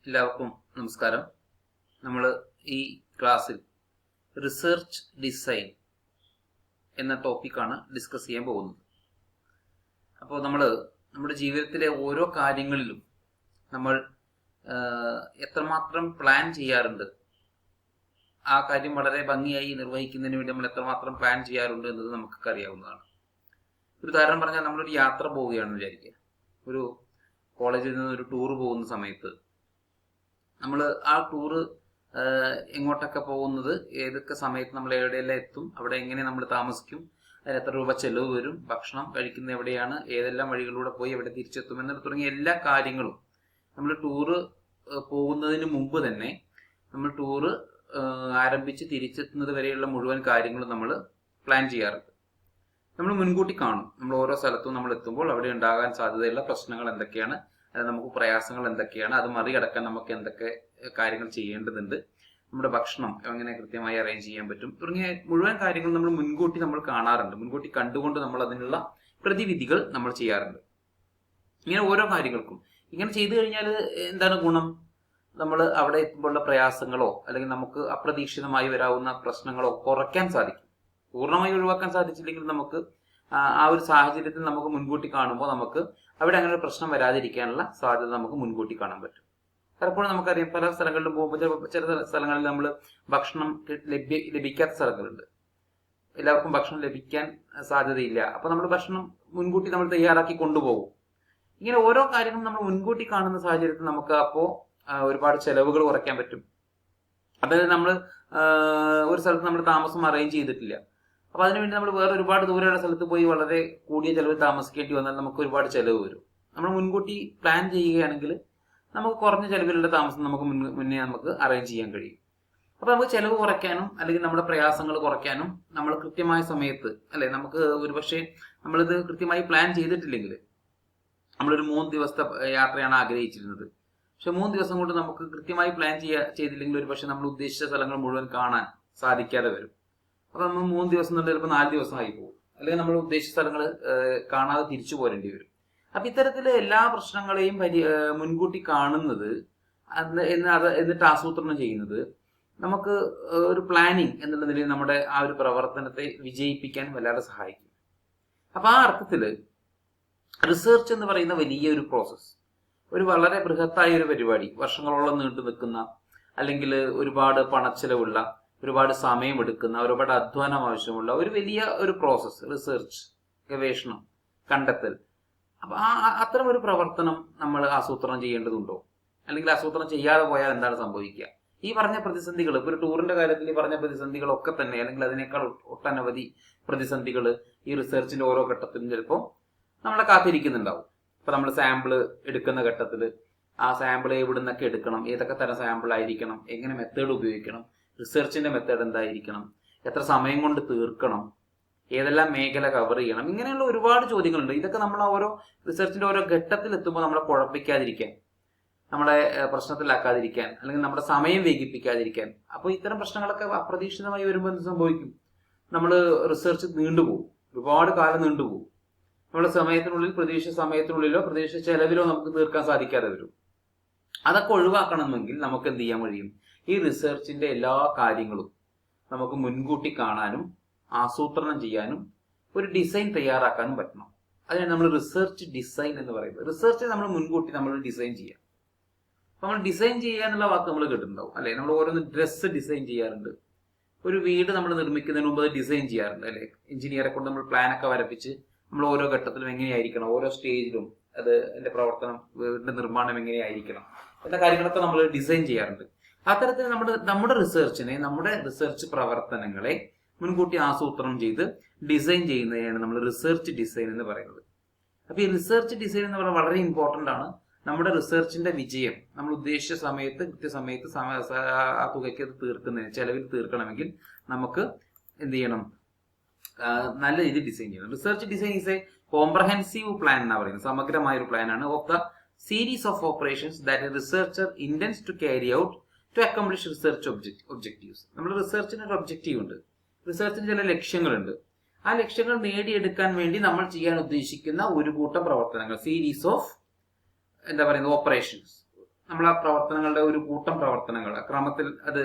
എല്ലാവർക്കും നമസ്കാരം. നമ്മൾ ഈ ക്ലാസ്സിൽ റിസർച്ച് ഡിസൈൻ എന്ന ടോപ്പിക്കാണ് ഡിസ്കസ് ചെയ്യാൻ പോകുന്നത്. അപ്പോൾ നമ്മുടെ ജീവിതത്തിലെ ഓരോ കാര്യങ്ങളിലും നമ്മൾ എത്രമാത്രം പ്ലാൻ ചെയ്യാറുണ്ട്, ആ കാര്യം വളരെ ഭംഗിയായി നിർവഹിക്കുന്നതിന് വേണ്ടി നമ്മൾ എത്രമാത്രം പ്ലാൻ ചെയ്യാറുണ്ട് എന്നത് നമുക്കൊക്കെ അറിയാവുന്നതാണ്. ഒരു ഉദാഹരണം പറഞ്ഞാൽ, നമ്മളൊരു യാത്ര പോവുകയാണെന്ന് വിചാരിക്കുക. ഒരു കോളേജിൽ നിന്ന് ഒരു ടൂർ പോകുന്ന സമയത്ത് നമ്മൾ ആ ടൂറ് എങ്ങോട്ടൊക്കെ പോകുന്നത്, ഏതൊക്കെ സമയത്ത് നമ്മൾ എവിടെയെല്ലാം എത്തും, അവിടെ എങ്ങനെ നമ്മൾ താമസിക്കും, അതിന് എത്ര രൂപ ചെലവ് വരും, ഭക്ഷണം കഴിക്കുന്ന എവിടെയാണ്, ഏതെല്ലാം വഴികളിലൂടെ പോയി എവിടെ തിരിച്ചെത്തും എന്നിട്ട് തുടങ്ങിയ എല്ലാ കാര്യങ്ങളും നമ്മൾ ടൂറ് പോകുന്നതിന് മുമ്പ് തന്നെ, നമ്മൾ ടൂറ് ആരംഭിച്ച് തിരിച്ചെത്തുന്നത് വരെയുള്ള മുഴുവൻ കാര്യങ്ങളും നമ്മൾ പ്ലാൻ ചെയ്യാറുണ്ട്. നമ്മൾ മുൻകൂട്ടി കാണും, നമ്മൾ ഓരോ സ്ഥലത്തും നമ്മൾ എത്തുമ്പോൾ അവിടെ ഉണ്ടാകാൻ സാധ്യതയുള്ള പ്രശ്നങ്ങൾ എന്തൊക്കെയാണ്, അത് നമുക്ക് പ്രയാസങ്ങൾ എന്തൊക്കെയാണ്, അത് മറികടക്കാൻ നമുക്ക് എന്തൊക്കെ കാര്യങ്ങൾ ചെയ്യേണ്ടതുണ്ട്, നമ്മുടെ ഭക്ഷണം എങ്ങനെ കൃത്യമായി അറേഞ്ച് ചെയ്യാൻ പറ്റും തുടങ്ങിയ മുഴുവൻ കാര്യങ്ങൾ നമ്മൾ മുൻകൂട്ടി കാണാറുണ്ട്. മുൻകൂട്ടി കണ്ടുകൊണ്ട് നമ്മൾ അതിനുള്ള പ്രതിവിധികൾ നമ്മൾ ചെയ്യാറുണ്ട്. ഇങ്ങനെ ഓരോ കാര്യങ്ങൾക്കും ഇങ്ങനെ ചെയ്തു കഴിഞ്ഞാൽ എന്താണ് ഗുണം? നമ്മൾ അവിടെ എത്തുമ്പോഴുള്ള പ്രയാസങ്ങളോ അല്ലെങ്കിൽ നമുക്ക് അപ്രതീക്ഷിതമായി വരാവുന്ന പ്രശ്നങ്ങളോ കുറയ്ക്കാൻ സാധിക്കും. പൂർണ്ണമായി ഒഴിവാക്കാൻ സാധിച്ചില്ലെങ്കിൽ നമുക്ക് ആ ഒരു സാഹചര്യത്തിൽ നമുക്ക് മുൻകൂട്ടി കാണുമ്പോൾ നമുക്ക് അവിടെ അങ്ങനെ ഒരു പ്രശ്നം വരാതിരിക്കാനുള്ള സാധ്യത നമുക്ക് മുൻകൂട്ടി കാണാൻ പറ്റും. പലപ്പോഴും നമുക്കറിയാം, പല സ്ഥലങ്ങളിലും പോകുമ്പോൾ ചില സ്ഥലങ്ങളിൽ നമ്മൾ ഭക്ഷണം ലഭിക്കാത്ത സ്ഥലങ്ങളുണ്ട്. എല്ലാവർക്കും ഭക്ഷണം ലഭിക്കാൻ സാധ്യതയില്ല. അപ്പൊ നമ്മൾ ഭക്ഷണം മുൻകൂട്ടി നമ്മൾ തയ്യാറാക്കി കൊണ്ടുപോകും. ഇങ്ങനെ ഓരോ കാര്യങ്ങളും നമ്മൾ മുൻകൂട്ടി കാണുന്ന സാഹചര്യത്തിൽ നമുക്ക് അപ്പോൾ ഒരുപാട് ചെലവുകൾ കുറയ്ക്കാൻ പറ്റും. അതായത് നമ്മൾ ഒരു സ്ഥലത്ത് നമ്മൾ താമസം അറേഞ്ച് ചെയ്തിട്ടില്ല, അപ്പൊ അതിനുവേണ്ടി നമ്മൾ വേറെ ഒരുപാട് ദൂരെയുള്ള സ്ഥലത്ത് പോയി വളരെ കൂടിയ ചെലവ് താമസിക്കേണ്ടി വന്നാൽ നമുക്ക് ഒരുപാട് ചെലവ് വരും. നമ്മൾ മുൻകൂട്ടി പ്ലാൻ ചെയ്യുകയാണെങ്കിൽ നമുക്ക് കുറഞ്ഞ ചെലവിലുള്ള താമസം നമുക്ക് മുന്നേ നമുക്ക് അറേഞ്ച് ചെയ്യാൻ കഴിയും. അപ്പൊ നമുക്ക് ചെലവ് കുറയ്ക്കാനും അല്ലെങ്കിൽ നമ്മുടെ പ്രയാസങ്ങൾ കുറയ്ക്കാനും നമ്മൾ കൃത്യമായ സമയത്ത്, അല്ലെ, നമുക്ക് ഒരുപക്ഷെ നമ്മളിത് കൃത്യമായി പ്ലാൻ ചെയ്തിട്ടില്ലെങ്കിൽ, നമ്മളൊരു 3 ദിവസത്തെ യാത്രയാണ് ആഗ്രഹിച്ചിരുന്നത്, പക്ഷെ 3 ദിവസം കൊണ്ട് നമുക്ക് കൃത്യമായി പ്ലാൻ ചെയ്തില്ലെങ്കിൽ ഒരുപക്ഷെ നമ്മൾ ഉദ്ദേശിച്ച സ്ഥലങ്ങൾ മുഴുവൻ കാണാൻ സാധിക്കാതെ വരും. അപ്പൊ നമ്മൾ 3 ദിവസം കൊണ്ട് ചിലപ്പോൾ 4 ദിവസമായി പോകും, അല്ലെങ്കിൽ നമ്മൾ ഉദ്ദേശിച്ച സ്ഥലങ്ങൾ കാണാതെ തിരിച്ചു പോരേണ്ടി വരും. അപ്പൊ ഇത്തരത്തില് എല്ലാ പ്രശ്നങ്ങളെയും മുൻകൂട്ടി കാണുന്നത്, എന്നിട്ട് ആസൂത്രണം ചെയ്യുന്നത് നമുക്ക് ഒരു പ്ലാനിങ് എന്നുള്ള നിലയിൽ നമ്മുടെ ആ ഒരു പ്രവർത്തനത്തെ വിജയിപ്പിക്കാൻ വല്ലാതെ സഹായിക്കും. അപ്പൊ ആ അർത്ഥത്തില് റിസർച്ച് എന്ന് പറയുന്ന വലിയൊരു പ്രോസസ്, ഒരു വളരെ ബൃഹത്തായ ഒരു പരിപാടി, വർഷങ്ങളോളം നീണ്ടു നിൽക്കുന്ന, അല്ലെങ്കിൽ ഒരുപാട് പണച്ചെലവുള്ള, ഒരുപാട് സമയമെടുക്കുന്ന, ഒരുപാട് അധ്വാനം ആവശ്യമുള്ള ഒരു വലിയ ഒരു പ്രോസസ്, റിസർച്ച്, ഗവേഷണം, കണ്ടെത്തൽ. അപ്പൊ അത്തരം ഒരു പ്രവർത്തനം നമ്മൾ ആസൂത്രണം ചെയ്യേണ്ടതുണ്ടോ? അല്ലെങ്കിൽ ആസൂത്രണം ചെയ്യാതെ പോയാൽ എന്താണ് സംഭവിക്കുക? ഈ പറഞ്ഞ പ്രതിസന്ധികൾ, ഇപ്പൊ ഒരു ടൂറിന്റെ കാര്യത്തിൽ ഈ പറഞ്ഞ പ്രതിസന്ധികളൊക്കെ തന്നെ, അല്ലെങ്കിൽ അതിനേക്കാൾ ഒട്ടനവധി പ്രതിസന്ധികൾ ഈ റിസർച്ചിന്റെ ഓരോ ഘട്ടത്തിലും ചിലപ്പോൾ നമ്മളെ കാത്തിരിക്കുന്നുണ്ടാവും. ഇപ്പൊ നമ്മൾ സാമ്പിള് എടുക്കുന്ന ഘട്ടത്തിൽ ആ സാമ്പിൾ എവിടെ നിന്നൊക്കെ എടുക്കണം, ഏതൊക്കെ തരം സാമ്പിൾ ആയിരിക്കണം, എങ്ങനെ മെത്തേഡ് ഉപയോഗിക്കണം, റിസർച്ചിന്റെ മെത്തേഡ് എന്തായിരിക്കണം, എത്ര സമയം കൊണ്ട് തീർക്കണം, ഏതെല്ലാം മേഖല കവർ ചെയ്യണം, ഇങ്ങനെയുള്ള ഒരുപാട് ചോദ്യങ്ങളുണ്ട്. ഇതൊക്കെ നമ്മൾ ഓരോ റിസർച്ചിന്റെ ഓരോ ഘട്ടത്തിൽ എത്തുമ്പോൾ നമ്മളെ കുഴപ്പിക്കാതിരിക്കാൻ, നമ്മളെ പ്രശ്നത്തിലാക്കാതിരിക്കാൻ, അല്ലെങ്കിൽ നമ്മുടെ സമയം വൈകിപ്പിക്കാതിരിക്കാൻ. അപ്പോൾ ഇത്തരം പ്രശ്നങ്ങളൊക്കെ അപ്രതീക്ഷിതമായി വരുമ്പോൾ എന്ത് സംഭവിക്കും? നമ്മൾ റിസർച്ച് നീണ്ടുപോകും, ഒരുപാട് കാലം നീണ്ടുപോകും. നമ്മുടെ സമയത്തിനുള്ളിൽ, പ്രതീക്ഷിച്ച സമയത്തിനുള്ളിലോ പ്രതീക്ഷിച്ച ചെലവിലോ നമുക്ക് തീർക്കാൻ സാധിക്കാതെ വരും. അതൊക്കെ ഒഴിവാക്കണമെങ്കിൽ നമുക്ക് എന്ത് ചെയ്യാൻ കഴിയും? ഈ റിസർച്ചിന്റെ എല്ലാ കാര്യങ്ങളും നമുക്ക് മുൻകൂട്ടി കാണാനും ആസൂത്രണം ചെയ്യാനും ഒരു ഡിസൈൻ തയ്യാറാക്കാനും പറ്റണം. അതിനാണ് നമ്മൾ റിസർച്ച് ഡിസൈൻ എന്ന് പറയുന്നത്. റിസർച്ച് നമ്മൾ മുൻകൂട്ടി നമ്മൾ ഡിസൈൻ ചെയ്യാം. നമ്മൾ ഡിസൈൻ ചെയ്യുക എന്നുള്ള വാക്ക് നമ്മൾ കേട്ടിട്ടുണ്ടാവും, അല്ലെ? നമ്മൾ ഓരോന്ന് ഡ്രസ്സ് ഡിസൈൻ ചെയ്യാറുണ്ട്, ഒരു വീട് നമ്മൾ നിർമ്മിക്കുന്നതിന് മുമ്പ് അത് ഡിസൈൻ ചെയ്യാറുണ്ട്, അല്ലെ? എഞ്ചിനീയറെ കൊണ്ട് നമ്മൾ പ്ലാനൊക്കെ വരപ്പിച്ച് നമ്മൾ ഓരോ ഘട്ടത്തിലും എങ്ങനെയായിരിക്കണം, ഓരോ സ്റ്റേജിലും അത് എന്റെ പ്രവർത്തനം, വീടിന്റെ നിർമ്മാണം എങ്ങനെയായിരിക്കണം എന്ന കാര്യങ്ങളൊക്കെ നമ്മൾ ഡിസൈൻ ചെയ്യാറുണ്ട്. അത്തരത്തിൽ നമ്മുടെ റിസർച്ചിനെ, നമ്മുടെ റിസർച്ച് പ്രവർത്തനങ്ങളെ മുൻകൂട്ടി ആസൂത്രണം ചെയ്ത് ഡിസൈൻ ചെയ്യുന്നതിനാണ് നമ്മൾ റിസർച്ച് ഡിസൈൻ എന്ന് പറയുന്നത്. അപ്പൊ ഈ റിസർച്ച് ഡിസൈൻ എന്ന് പറയുന്നത് വളരെ ഇമ്പോർട്ടന്റ് ആണ്. നമ്മുടെ റിസർച്ചിന്റെ വിജയം നമ്മൾ ഉദ്ദേശിച്ച സമയത്ത്, കൃത്യസമയത്ത് ആ തുകയ്ക്ക് അത് തീർക്കുന്നതിന്, ചെലവിൽ തീർക്കണമെങ്കിൽ നമുക്ക് എന്ത് ചെയ്യണം? നല്ല രീതിയിൽ ഡിസൈൻ ചെയ്യണം. Research design is a comprehensive plan എന്നാ പറയുന്നത്. സമഗ്രമായ ഒരു പ്ലാൻ ആണ് of the series of operations that a researcher intends to carry out to accomplish research objectives. നമ്മുടെ റിസർച്ചിന് ഒരു ഒബ്ജക്റ്റീവ് ഉണ്ട്, റിസർച്ചിന് ചില ലക്ഷ്യങ്ങളുണ്ട്. ആ ലക്ഷ്യങ്ങൾ നേടിയെടുക്കാൻ വേണ്ടി നമ്മൾ ചെയ്യാൻ ഉദ്ദേശിക്കുന്ന ഒരു കൂട്ടം പ്രവർത്തനങ്ങൾ, സീരീസ് ഓഫ് ഓപ്പറേഷൻസ്, നമ്മൾ ആ പ്രവർത്തനങ്ങളുടെ ഒരു കൂട്ടം പ്രവർത്തനങ്ങൾ ക്രമത്തിൽ അത്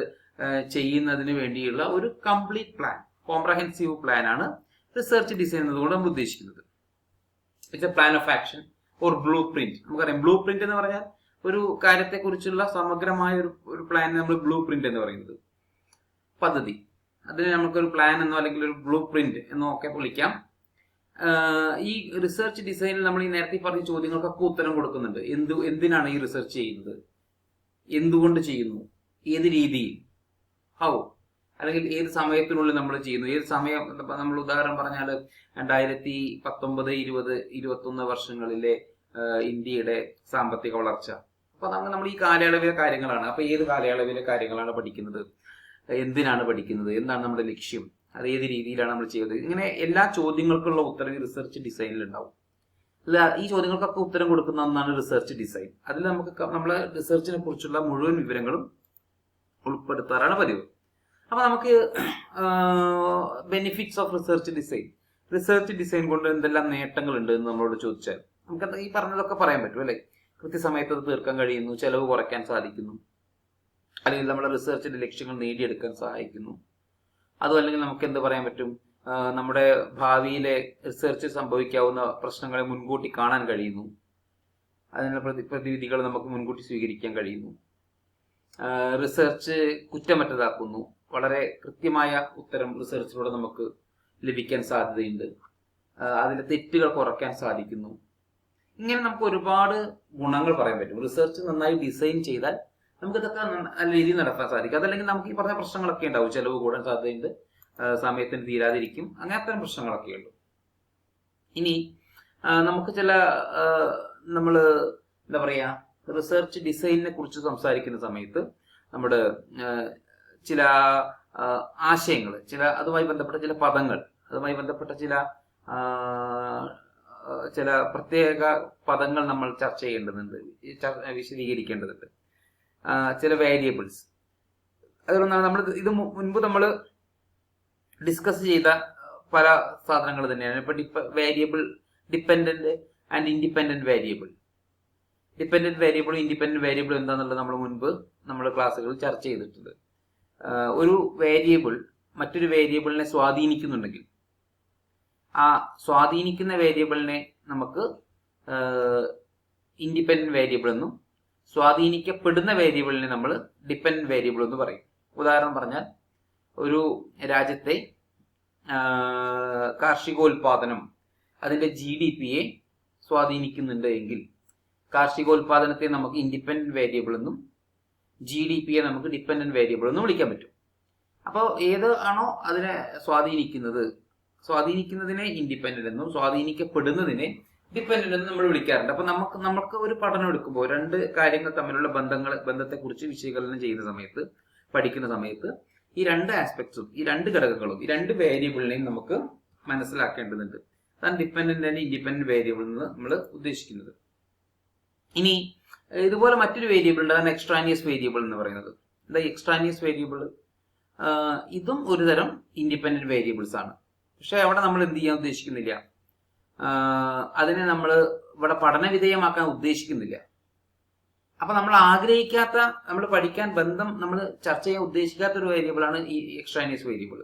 ചെയ്യുന്നതിന് വേണ്ടിയുള്ള ഒരു കംപ്ലീറ്റ് പ്ലാൻ, കോംപ്രഹെൻസീവ് പ്ലാൻ ആണ് റിസർച്ച് ഡിസൈൻ എന്നതുകൊണ്ട് നമ്മൾ ഉദ്ദേശിക്കുന്നത്. It's A plan of action or blue print. നമുക്കറിയാം ബ്ലൂ പ്രിന്റ് എന്ന് പറഞ്ഞാൽ ഒരു കാര്യത്തെക്കുറിച്ചുള്ള സമഗ്രമായ ഒരു പ്ലാൻ നമ്മൾ ബ്ലൂ പ്രിന്റ് എന്ന് പറയുന്നത്, പദ്ധതി. അതിന് നമുക്കൊരു പ്ലാൻ എന്നോ അല്ലെങ്കിൽ ഒരു ബ്ലൂ പ്രിന്റ് എന്നോ ഒക്കെ വിളിക്കാം. ഈ റിസർച്ച് ഡിസൈനിൽ നമ്മൾ ഈ നേരത്തെ പറഞ്ഞ ചോദ്യങ്ങൾക്കൊക്കെ ഉത്തരം കൊടുക്കുന്നുണ്ട്. എന്തിനാണ് ഈ റിസർച്ച് ചെയ്യുന്നത്, എന്തുകൊണ്ട് ചെയ്യുന്നു, ഏത് രീതിയിൽ, ഹൗ, അല്ലെങ്കിൽ ഏത് സമയത്തിനുള്ളിൽ നമ്മൾ ചെയ്യുന്നു, ഏത് സമയം. നമ്മൾ ഉദാഹരണം പറഞ്ഞാൽ 2019, 20, 21 വർഷങ്ങളിലെ ഇന്ത്യയുടെ സാമ്പത്തിക വളർച്ച. അപ്പൊ നമ്മൾ ഈ കാലയളവിലെ കാര്യങ്ങളാണ്. അപ്പൊ ഏത് കാലയളവിലെ കാര്യങ്ങളാണ് പഠിക്കുന്നത്, എന്തിനാണ് പഠിക്കുന്നത്, എന്താണ് നമ്മുടെ ലക്ഷ്യം, അത് ഏത് രീതിയിലാണ് നമ്മൾ ചെയ്യുന്നത്, ഇങ്ങനെ എല്ലാ ചോദ്യങ്ങൾക്കുള്ള ഉത്തരം ഈ റിസർച്ച് ഡിസൈനിൽ ഉണ്ടാവും. ഈ ചോദ്യങ്ങൾക്കൊക്കെ ഉത്തരം കൊടുക്കുന്ന ഒന്നാണ് റിസർച്ച് ഡിസൈൻ. അതിൽ നമുക്ക് നമ്മളെ റിസർച്ചിനെ കുറിച്ചുള്ള മുഴുവൻ വിവരങ്ങളും ഉൾപ്പെടുത്താറാണ് പതിവ്. അപ്പൊ നമുക്ക് benefits of research design, research design കൊണ്ട് എന്തെല്ലാം നേട്ടങ്ങളുണ്ട് എന്ന് നമ്മളോട് ചോദിച്ചാൽ നമുക്ക് ഈ പറഞ്ഞതൊക്കെ പറയാൻ പറ്റും അല്ലെ. കൃത്യസമയത്ത് അത് തീർക്കാൻ കഴിയുന്നു, ചെലവ് കുറയ്ക്കാൻ സാധിക്കുന്നു, അല്ലെങ്കിൽ നമ്മുടെ റിസർച്ചിന്റെ ലക്ഷ്യങ്ങൾ നേടിയെടുക്കാൻ സഹായിക്കുന്നു. അതും അല്ലെങ്കിൽ നമുക്ക് എന്ത് പറയാൻ പറ്റും, നമ്മുടെ ഭാവിയിലെ റിസർച്ച് സംഭവിക്കാവുന്ന പ്രശ്നങ്ങളെ മുൻകൂട്ടി കാണാൻ കഴിയുന്നു, അതിനുള്ള പ്രതിവിധികൾ നമുക്ക് മുൻകൂട്ടി സ്വീകരിക്കാൻ കഴിയുന്നു. റിസർച്ച് കുറ്റമറ്റതാക്കുന്നു, വളരെ കൃത്യമായ ഉത്തരം റിസർച്ചിലൂടെ നമുക്ക് ലഭിക്കാൻ സാധ്യതയുണ്ട്, അതിലെ തെറ്റുകൾ കുറയ്ക്കാൻ സാധിക്കുന്നു. ഇങ്ങനെ നമുക്ക് ഒരുപാട് ഗുണങ്ങൾ പറയാൻ പറ്റും. റിസർച്ച് നന്നായി ഡിസൈൻ ചെയ്താൽ നമുക്കിതൊക്കെ നല്ല രീതിയിൽ നടത്താൻ സാധിക്കും. അതല്ലെങ്കിൽ നമുക്ക് ഈ പറഞ്ഞ പ്രശ്നങ്ങളൊക്കെ ഉണ്ടാവും, ചെലവ് കൂടാൻ സാധ്യതയുണ്ട്, സമയത്തിന് തീരാതിരിക്കും, അങ്ങനത്തെ പ്രശ്നങ്ങളൊക്കെ ഉണ്ട്. ഇനി നമുക്ക് ചില നമ്മള് എന്താ പറയാ റിസർച്ച് ഡിസൈനിനെ കുറിച്ച് സംസാരിക്കുന്ന സമയത്ത് നമ്മുടെ ചില ആശയങ്ങൾ, അതുമായി ബന്ധപ്പെട്ട ചില പദങ്ങൾ, അതുമായി ബന്ധപ്പെട്ട ചില പ്രത്യേക പദങ്ങൾ നമ്മൾ ചർച്ച ചെയ്യേണ്ടതുണ്ട്, വിശദീകരിക്കേണ്ടതുണ്ട്. ചില വേരിയബിൾസ്, അതുകൊണ്ടാണ് നമ്മൾ ഇത് മുൻപ് നമ്മൾ ഡിസ്കസ് ചെയ്ത പല സാധനങ്ങൾ തന്നെയാണ്. ഇപ്പൊ variable, dependent and independent variable. Dependent വേരിയബിളും ഇൻഡിപെൻഡന്റ് വേരിയബിളും എന്താണെന്നുള്ളത് നമ്മൾ മുൻപ് നമ്മുടെ ക്ലാസ്സുകളിൽ ചർച്ച ചെയ്തിട്ടുണ്ട്. ഒരു വേരിയബിൾ മറ്റൊരു വേരിയബിളിനെ സ്വാധീനിക്കുന്നുണ്ടെങ്കിൽ ആ സ്വാധീനിക്കുന്ന വേരിയബിളിനെ നമുക്ക് ഇൻഡിപെൻഡന്റ് വേരിയബിൾ എന്നും സ്വാധീനിക്കപ്പെടുന്ന വേരിയബിളിനെ നമ്മൾ ഡിപ്പെൻഡന്റ് വേരിയബിൾ എന്ന് പറയും. ഉദാഹരണം പറഞ്ഞാൽ ഒരു രാജ്യത്തെ കാർഷികോൽപാദനം അതിന്റെ GDP-യെ സ്വാധീനിക്കുന്നുണ്ട് എങ്കിൽ കാർഷികോൽപാദനത്തെ നമുക്ക് ഇൻഡിപെൻഡന്റ് വേരിയബിൾ എന്നും GDP-യെ നമുക്ക് ഡിപ്പെൻഡന്റ് വേരിയബിൾ എന്നും വിളിക്കാൻ പറ്റും. അപ്പോൾ ഏത് ആണോ അതിനെ സ്വാധീനിക്കുന്നതിനെ ഇൻഡിപെൻഡന്റ് എന്നും സ്വാധീനിക്കപ്പെടുന്നതിനെ ഡിപ്പെൻഡന്റ് എന്നും നമ്മൾ വിളിക്കാറുണ്ട്. അപ്പൊ നമുക്ക് ഒരു പഠനം എടുക്കുമ്പോൾ രണ്ട് കാര്യങ്ങൾ തമ്മിലുള്ള ബന്ധത്തെക്കുറിച്ച് വിശകലനം ചെയ്യുന്ന സമയത്ത്, പഠിക്കുന്ന സമയത്ത് ഈ രണ്ട് ആസ്പെക്ട്സും, ഈ രണ്ട് ഘടകങ്ങളും, ഈ രണ്ട് വേരിയബിളിനെയും നമുക്ക് മനസ്സിലാക്കേണ്ടതുണ്ട്. അതാണ് ഡിപ്പെൻഡന്റ് ആൻഡ് ഇൻഡിപെൻഡന്റ് വേരിയബിൾ എന്ന് നമ്മൾ ഉദ്ദേശിക്കുന്നത്. ഇനി ഇതുപോലെ മറ്റൊരു വേരിയബിൾ ഉണ്ട്, അതാണ് എക്സ്ട്രാനിയസ് വേരിയബിൾ എന്ന് പറയുന്നത്. എന്താ എക്സ്ട്രാനിയസ് വേരിയബിൾ? ഇതും ഒരു തരം ഇൻഡിപെൻഡന്റ് വേരിയബിൾസ് ആണ്. പക്ഷെ അവിടെ നമ്മൾ എന്ത് ചെയ്യാൻ ഉദ്ദേശിക്കുന്നില്ല, അതിനെ നമ്മൾ ഇവിടെ പഠന വിധേയമാക്കാൻ ഉദ്ദേശിക്കുന്നില്ല. അപ്പൊ നമ്മൾ ആഗ്രഹിക്കാത്ത, നമ്മൾ പഠിക്കാൻ നമ്മൾ ചർച്ച ചെയ്യാൻ ഉദ്ദേശിക്കാത്ത ഒരു വേരിയബിളാണ് ഈ എക്സ്ട്രാനിയസ് വേരിയബിൾ.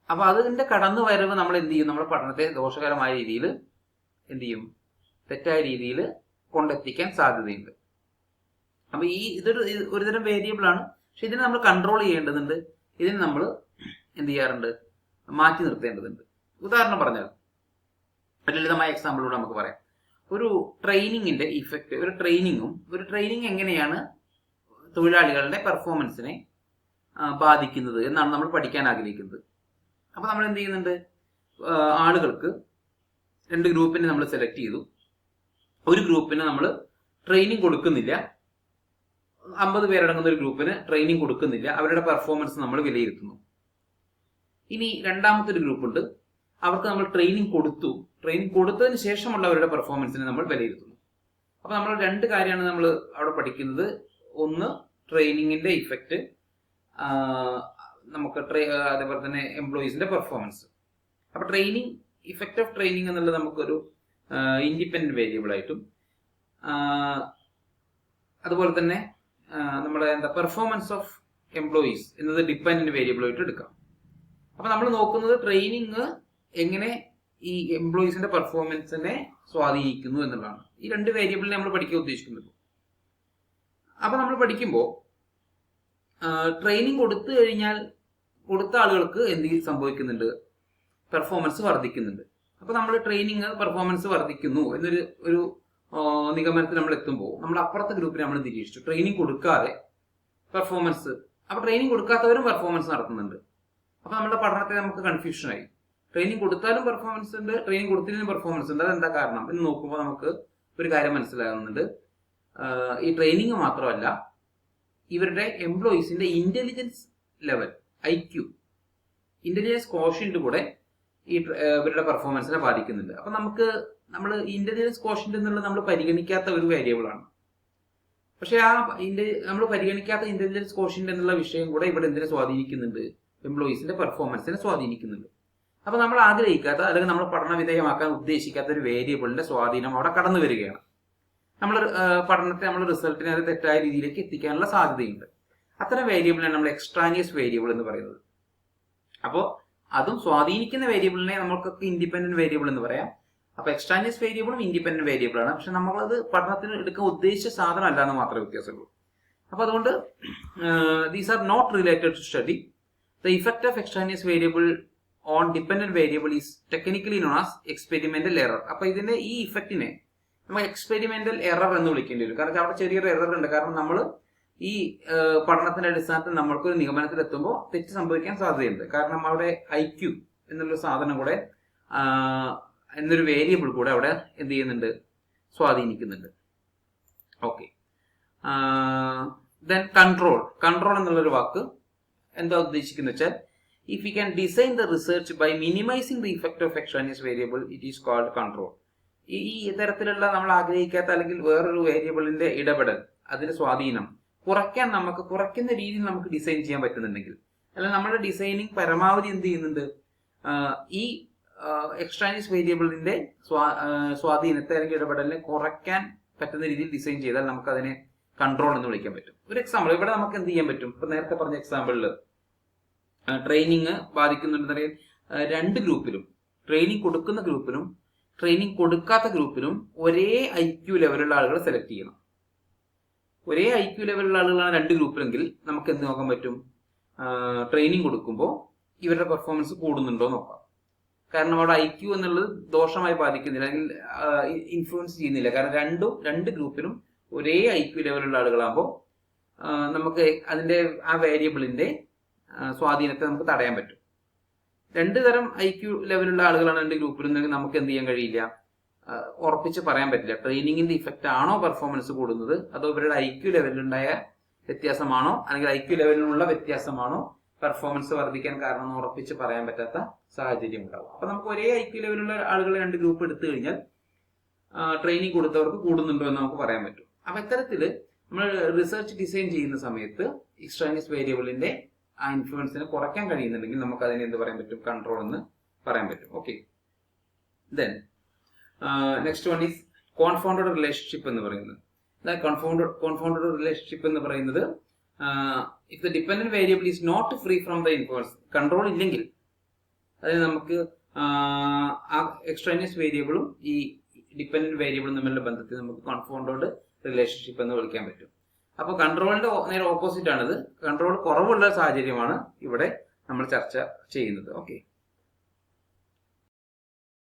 അപ്പൊ അതിന്റെ കടന്നു വരവ് നമ്മൾ എന്ത് ചെയ്യും, നമ്മുടെ പഠനത്തെ ദോഷകരമായ രീതിയിൽ എന്ത് ചെയ്യും, തെറ്റായ രീതിയിൽ കൊണ്ടെത്തിക്കാൻ സാധ്യതയുണ്ട്. അപ്പൊ ഇതൊരു ഒരുതരം വേരിയബിൾ ആണ്. പക്ഷെ ഇതിനെ നമ്മൾ കൺട്രോൾ ചെയ്യേണ്ടതുണ്ട്, ഇതിനെ നമ്മൾ എന്ത് ചെയ്യാറുണ്ട്, മാറ്റി നിർത്തേണ്ടതുണ്ട്. ഉദാഹരണം പറഞ്ഞാൽ ഒരു ലളിതമായ എക്സാമ്പിളിലൂടെ നമുക്ക് പറയാം. ഒരു ട്രെയിനിങ്ങിന്റെ ഇഫക്റ്റ്, ഒരു ട്രെയിനിങ് എങ്ങനെയാണ് തൊഴിലാളികളുടെ പെർഫോമൻസിനെ ബാധിക്കുന്നത് എന്നാണ് നമ്മൾ പഠിക്കാൻ ആഗ്രഹിക്കുന്നത്. അപ്പൊ നമ്മൾ എന്ത് ചെയ്യുന്നുണ്ട്, ആളുകൾക്ക് രണ്ട് ഗ്രൂപ്പിനെ നമ്മൾ സെലക്ട് ചെയ്തു. ഒരു ഗ്രൂപ്പിന് നമ്മൾ ട്രെയിനിങ് കൊടുക്കുന്നില്ല, 50 പേരടങ്ങുന്ന ഒരു ഗ്രൂപ്പിന് ട്രെയിനിങ് കൊടുക്കുന്നില്ല, അവരുടെ പെർഫോമൻസ് നമ്മൾ വിലയിരുത്തുന്നു. ഇനി രണ്ടാമത്തെ ഒരു ഗ്രൂപ്പ് ഉണ്ട്, അവർക്ക് നമ്മൾ ട്രെയിനിങ് കൊടുത്തതിന് ശേഷമുള്ള അവരുടെ പെർഫോമൻസിനെ നമ്മൾ വിലയിരുത്തുന്നു. അപ്പൊ നമ്മൾ രണ്ട് കാര്യമാണ് നമ്മൾ അവിടെ പഠിക്കുന്നത്. ഒന്ന് ട്രെയിനിങ്ങിന്റെ ഇഫക്റ്റ്, നമുക്ക് അതേപോലെ തന്നെ എംപ്ലോയീസിന്റെ പെർഫോമൻസ്. അപ്പൊ ഇഫക്റ്റ് ഓഫ് ട്രെയിനിങ് എന്നുള്ളത് നമുക്കൊരു ഇൻഡിപെൻഡന്റ് വേരിയബിൾ ആയിട്ടും, അതുപോലെ തന്നെ നമ്മുടെ പെർഫോമൻസ് ഓഫ് എംപ്ലോയീസ് എന്നത് ഡിപ്പെൻഡന്റ് വേരിയബിൾ ആയിട്ട് എടുക്കാം. അപ്പൊ നമ്മൾ നോക്കുന്നത് ട്രെയിനിങ് എങ്ങനെ ഈ എംപ്ലോയീസിന്റെ പെർഫോമൻസിനെ സ്വാധീനിക്കുന്നു എന്നുള്ളതാണ്. ഈ രണ്ട് വേരിയബിളിനെ നമ്മൾ പഠിക്കാൻ ഉദ്ദേശിക്കുന്നത്. അപ്പൊ നമ്മൾ പഠിക്കുമ്പോൾ ട്രെയിനിങ് കൊടുത്തു കഴിഞ്ഞാൽ കൊടുത്ത ആളുകൾക്ക് എന്തെങ്കിലും സംഭവിക്കുന്നുണ്ട്, പെർഫോമൻസ് വർദ്ധിക്കുന്നുണ്ട്. അപ്പൊ നമ്മൾ ട്രെയിനിങ് പെർഫോമൻസ് വർദ്ധിക്കുന്നു എന്നൊരു നിഗമനത്തിൽ നമ്മൾ എത്തുമ്പോൾ നമ്മൾ അപ്പുറത്തെ ഗ്രൂപ്പിനെ നമ്മൾ നിരീക്ഷിച്ചു. ട്രെയിനിങ് കൊടുക്കാതെ പെർഫോമൻസ്, അപ്പൊ ട്രെയിനിങ് കൊടുക്കാത്തവരും പെർഫോമൻസ് നടത്തുന്നുണ്ട്. അപ്പൊ നമ്മുടെ പഠനത്തെ നമുക്ക് കൺഫ്യൂഷനായി. ട്രെയിനിങ് കൊടുത്താലും പെർഫോമൻസ് ഉണ്ട്, ട്രെയിനിങ് കൊടുത്തില്ലെങ്കിലും പെർഫോമൻസ് ഉണ്ട്. അതെന്താ കാരണം എന്ന് നോക്കുമ്പോൾ നമുക്ക് ഒരു കാര്യം മനസ്സിലാകുന്നുണ്ട്. ഈ ട്രെയിനിങ് മാത്രമല്ല, ഇവരുടെ എംപ്ലോയീസിന്റെ intelligence level, IQ, intelligence quotient കൂടെ ഇവരുടെ പെർഫോമൻസിനെ ബാധിക്കുന്നുണ്ട്. അപ്പൊ നമ്മൾ ഇന്റലിജൻസ് കോഷ്യന്റ് എന്നുള്ളത് നമ്മൾ പരിഗണിക്കാത്ത ഒരു വേരിയബിൾ ആണ്. പക്ഷെ നമ്മൾ പരിഗണിക്കാത്ത ഇന്റലിജൻസ് കോഷ്യന്റ് എന്നുള്ള വിഷയം കൂടെ ഇവിടെ എന്തിനെ സ്വാധീനിക്കുന്നുണ്ട്? എംപ്ലോയീസിന്റെ പെർഫോമൻസിനെ സ്വാധീനിക്കുന്നുണ്ട്. അപ്പൊ നമ്മൾ ആഗ്രഹിക്കാത്ത അല്ലെങ്കിൽ നമ്മൾ പഠന വിധേയമാക്കാൻ ഉദ്ദേശിക്കാത്ത ഒരു വേരിയബിളിന്റെ സ്വാധീനം അവിടെ കടന്നു വരികയാണ്. നമ്മൾ പഠനത്തെ, നമ്മൾ റിസൾട്ടിനെ അത് തെറ്റായ രീതിയിലേക്ക് എത്തിക്കാനുള്ള സാധ്യതയുണ്ട്. അത്തരം വേരിയബിളിനാണ് നമ്മൾ എക്സ്ട്രാനിയസ് വേരിയബിൾ എന്ന് പറയുന്നത്. അപ്പോൾ അതും സ്വാധീനിക്കുന്ന വേരിയബിളിനെ നമുക്കൊക്കെ ഇൻഡിപെൻഡന്റ് വേരിയബിൾ എന്ന് പറയാം. അപ്പൊ എക്സ്ട്രാനിയസ് വേരിയബിളും ഇൻഡിപെൻഡന്റ് വേരിയബിൾ ആണ്. പക്ഷെ നമ്മളത് പഠനത്തിന് എടുക്കാൻ ഉദ്ദേശിച്ച സാധനം അല്ല എന്ന് മാത്രമേ വ്യത്യാസമുള്ളൂ. അപ്പൊ അതുകൊണ്ട് these are not related to study. The effect of extraneous variable on dependent variable is technically known as experimental error. അപ്പൊ ഇതിന്റെ ഈ ഇഫക്റ്റിനെ നമ്മൾ എക്സ്പെരിമെന്റൽ എറർ എന്ന് വിളിക്കേണ്ടി വരും. കാരണം അവിടെ ചെറിയൊരു എറർ ഉണ്ട്. കാരണം നമ്മൾ ഈ പഠനത്തിന്റെ അടിസ്ഥാനത്തിൽ നമ്മൾക്കൊരു നിഗമനത്തിൽ എത്തുമ്പോൾ തെറ്റ് സംഭവിക്കാൻ സാധ്യതയുണ്ട്. കാരണം അവിടെ IQ എന്നുള്ളൊരു സാധനം കൂടെ, എന്നൊരു വേരിയബിൾ കൂടെ അവിടെ എന്ത് ചെയ്യുന്നുണ്ട്? സ്വാധീനിക്കുന്നുണ്ട്. ഓക്കെ. ദെൻ കൺട്രോൾ എന്നുള്ളൊരു വാക്ക് എന്താ ഉദ്ദേശിക്കുന്നത് വെച്ചാൽ, if we can design the research by minimizing the effect of extraneous variable, it is called control. ഈ തരത്തിലുള്ള നമ്മൾ ആഗ്രഹിക്കാത്ത അല്ലെങ്കിൽ വേറൊരു വേരിയബിളിന്റെ ഇടപെടൽ, അതിന്റെ സ്വാധീനം കുറയ്ക്കുന്ന രീതിയിൽ നമുക്ക് ഡിസൈൻ ചെയ്യാൻ പറ്റുന്നുണ്ടെങ്കിൽ, അല്ലെങ്കിൽ നമ്മുടെ ഡിസൈനിങ് പരമാവധി എന്ത് ചെയ്യുന്നുണ്ട്? ഈ എക്സ്ട്രാനിയസ് വേരിയബിളിന്റെ സ്വാധീനത്തെ അല്ലെങ്കിൽ ഇടപെടലിനെ കുറയ്ക്കാൻ പറ്റുന്ന രീതിയിൽ ഡിസൈൻ ചെയ്താൽ നമുക്ക് അതിനെ കൺട്രോൾ എന്ന് വിളിക്കാൻ പറ്റും. ഒരു എക്സാമ്പിൾ ഇവിടെ നമുക്ക് എന്ത് ചെയ്യാൻ പറ്റും? ഇപ്പൊ നേരത്തെ പറഞ്ഞ എക്സാമ്പിളിൽ ട്രെയിനിങ് ബാധിക്കുന്നുണ്ടെന്നറിയാൻ രണ്ട് ഗ്രൂപ്പിലും, ട്രെയിനിങ് കൊടുക്കുന്ന ഗ്രൂപ്പിനും ട്രെയിനിങ് കൊടുക്കാത്ത ഗ്രൂപ്പിനും ഒരേ IQ ലെവലുള്ള ആളുകളെ സെലക്ട് ചെയ്യണം. ഒരേ IQ ലെവലുള്ള ആളുകളാണ് രണ്ട് ഗ്രൂപ്പിലെങ്കിൽ നമുക്ക് എന്ത് നോക്കാൻ പറ്റും? ട്രെയിനിങ് കൊടുക്കുമ്പോൾ ഇവരുടെ പെർഫോമൻസ് കൂടുന്നുണ്ടോ നോക്കാം. കാരണം അവിടെ IQ എന്നുള്ളത് ദോഷമായി ബാധിക്കുന്നില്ല, അല്ലെങ്കിൽ ഇൻഫ്ലുവൻസ് ചെയ്യുന്നില്ല. കാരണം രണ്ട് ഗ്രൂപ്പിനും ഒരേ IQ ലെവലുള്ള ആളുകളാകുമ്പോൾ നമുക്ക് അതിന്റെ ആ വേരിയബിളിന്റെ സ്വാധീനത്തെ നമുക്ക് തടയാൻ പറ്റും. രണ്ട് തരം IQ ലെവലുള്ള ആളുകളാണ് രണ്ട് ഗ്രൂപ്പിലുണ്ടെങ്കിൽ നമുക്ക് എന്ത് ചെയ്യാൻ കഴിയില്ല, ഉറപ്പിച്ച് പറയാൻ പറ്റില്ല. ട്രെയിനിങ്ങിന്റെ ഇഫക്റ്റ് ആണോ പെർഫോമൻസ് കൂടുന്നത്, അതോ ഇവരുടെ IQ ലെവലിലുണ്ടായ വ്യത്യാസമാണോ, അല്ലെങ്കിൽ IQ ലെവലിലുള്ള വ്യത്യാസമാണോ പെർഫോമൻസ് വർദ്ധിക്കാൻ കാരണം എന്ന് ഉറപ്പിച്ച് പറയാൻ പറ്റാത്ത സാഹചര്യം ഉണ്ടാവും. അപ്പൊ നമുക്ക് ഒരേ IQ ലെവലുള്ള ആളുകളെ രണ്ട് ഗ്രൂപ്പ് എടുത്തു കഴിഞ്ഞാൽ ട്രെയിനിങ് കൊടുത്തവർക്ക് കൂടുന്നുണ്ടോ എന്ന് നമുക്ക് പറയാൻ പറ്റും. അപ്പൊ ഇത്തരത്തില് നമ്മൾ റിസർച്ച് ഡിസൈൻ ചെയ്യുന്ന സമയത്ത് എക്സ്ട്രാനിയസ് വേരിയബിളിന്റെ ആ ഇൻഫ്ലുവൻസിനെ കുറയ്ക്കാൻ കഴിയുന്നുണ്ടെങ്കിൽ നമുക്ക് അതിനെ എന്ത് പറയാൻ പറ്റും? കൺട്രോൾ എന്ന് പറയാൻ പറ്റും. Okay. Then next one is confounded relationship എന്ന് പറയുന്നത്. കോൺഫൗണ്ടഡ് റിലേഷൻഷിപ്പ് എന്ന് പറയുന്നത്, if the dependent variable is not free from the influence, control ഇല്ലെങ്കിൽ അതായത് നമുക്ക് ആ എക്സ്ട്രാനിയസ് വേരിയബിളും ഈ ഡിപെൻഡന്റ് വേരിയബിളും തമ്മിലുള്ള ബന്ധത്തിൽ നമുക്ക് കോൺഫൗണ്ടഡ് റിലേഷൻഷിപ്പ് എന്ന് വിളിക്കാൻ പറ്റും. അപ്പോൾ കൺട്രോളിന്റെ നേരെ ഓപ്പോസിറ്റ് ആണിത്. കൺട്രോൾ കുറവുള്ള സാഹചര്യമാണ് ഇവിടെ നമ്മൾ ചർച്ച ചെയ്യുന്നത്. ഓക്കെ.